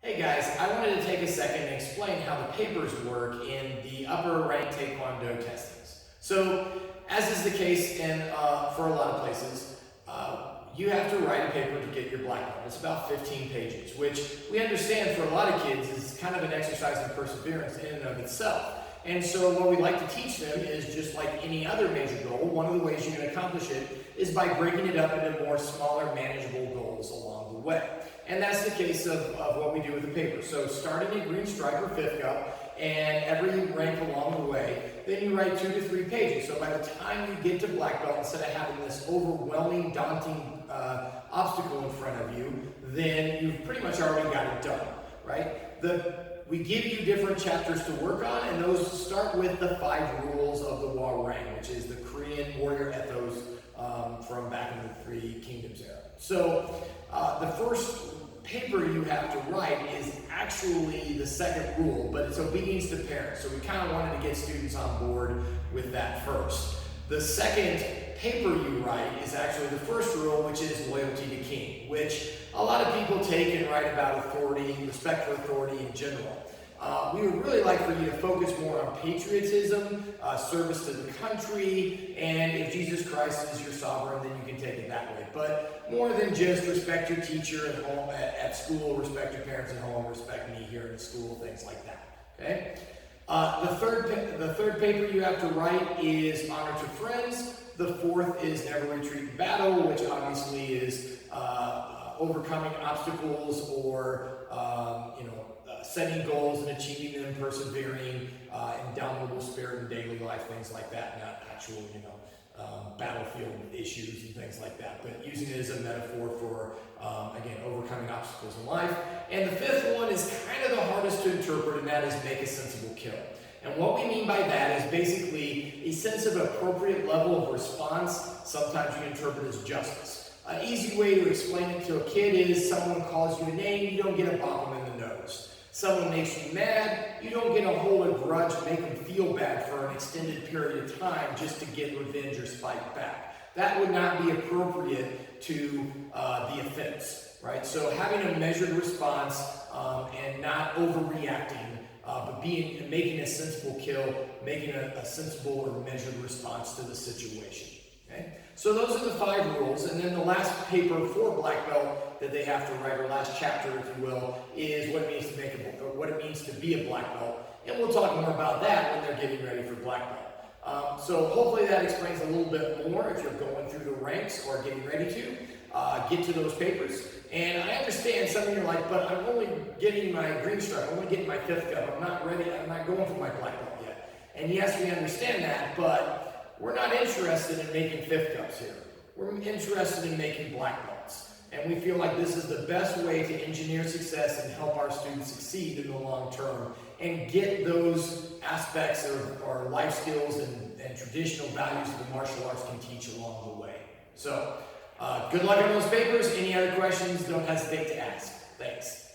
Hey guys, I wanted to take a second and explain how the papers work in the upper rank Taekwondo testings. So, as is the case for a lot of places, you have to write a paper to get your black belt. It's about 15 pages, which we understand for a lot of kids is kind of an exercise in perseverance in and of itself. And so what we like to teach them is just like any other major goal, one of the ways you can accomplish it is by breaking it up into more smaller, manageable goals along the way. And that's the case of what we do with the paper. So starting at green stripe or fifth cup, and every rank along the way, then you write 2 to 3 pages. So by the time you get to black belt, instead of having this overwhelming, daunting obstacle in front of you, then you've pretty much already got it done, right? We give you different chapters to work on, and those start with the 5 rules of the Warang, which is the Korean warrior ethos from back in the Three Kingdoms era. So the first paper you have to write is actually the second rule, but it's obedience to parents. So we kind of wanted to get students on board with that first. The second paper you write is actually the first rule, which is loyalty to king, which a lot of people take and write about authority, respect for authority in general. We would really like for you to focus more on patriotism, service to the country, and if Jesus Christ is your sovereign, then you can take it that way. But more than just respect your teacher at home, at school, respect your parents at home, respect me here in the school, things like that. Okay. The third paper you have to write is honor to friends. The fourth is never retreat in battle, which obviously is overcoming obstacles or setting goals and achieving them, persevering, indomitable spirit in daily life, things like that, not actual, battlefield issues and things like that, but using it as a metaphor for, again, overcoming obstacles in life. And the fifth one is kind of the hardest to interpret, and that is make a sensible kill. And what we mean by that is basically a sense of appropriate level of response. Sometimes you interpret as justice. An easy way to explain it to a kid is someone calls you a name, you don't get to bop them in the nose. Someone makes you mad, you don't get to hold a grudge and make them feel bad for an extended period of time just to get revenge or spite back. That would not be appropriate to the offense, right? So having a measured response and not overreacting, but making a sensible kill, making a sensible or measured response to the situation. Okay? So those are the 5 rules, and then the last paper for black belt that they have to write, or last chapter, if you will, is what it means to what it means to be a black belt, and we'll talk more about that when they're getting ready for black belt. So hopefully that explains a little bit more if you're going through the ranks or getting ready to get to those papers. And I understand some of you are like, but I'm only getting my green stripe, I'm only getting my 5th cup, I'm not ready, I'm not going for my black belt yet. And yes, we understand that, but we're not interested in making 5th cups here. We're interested in making black belts. And we feel like this is the best way to engineer success and help our students succeed in the long term and get those aspects or life skills and traditional values that the martial arts can teach along the way. So, good luck on those papers. Any other questions, don't hesitate to ask. Thanks.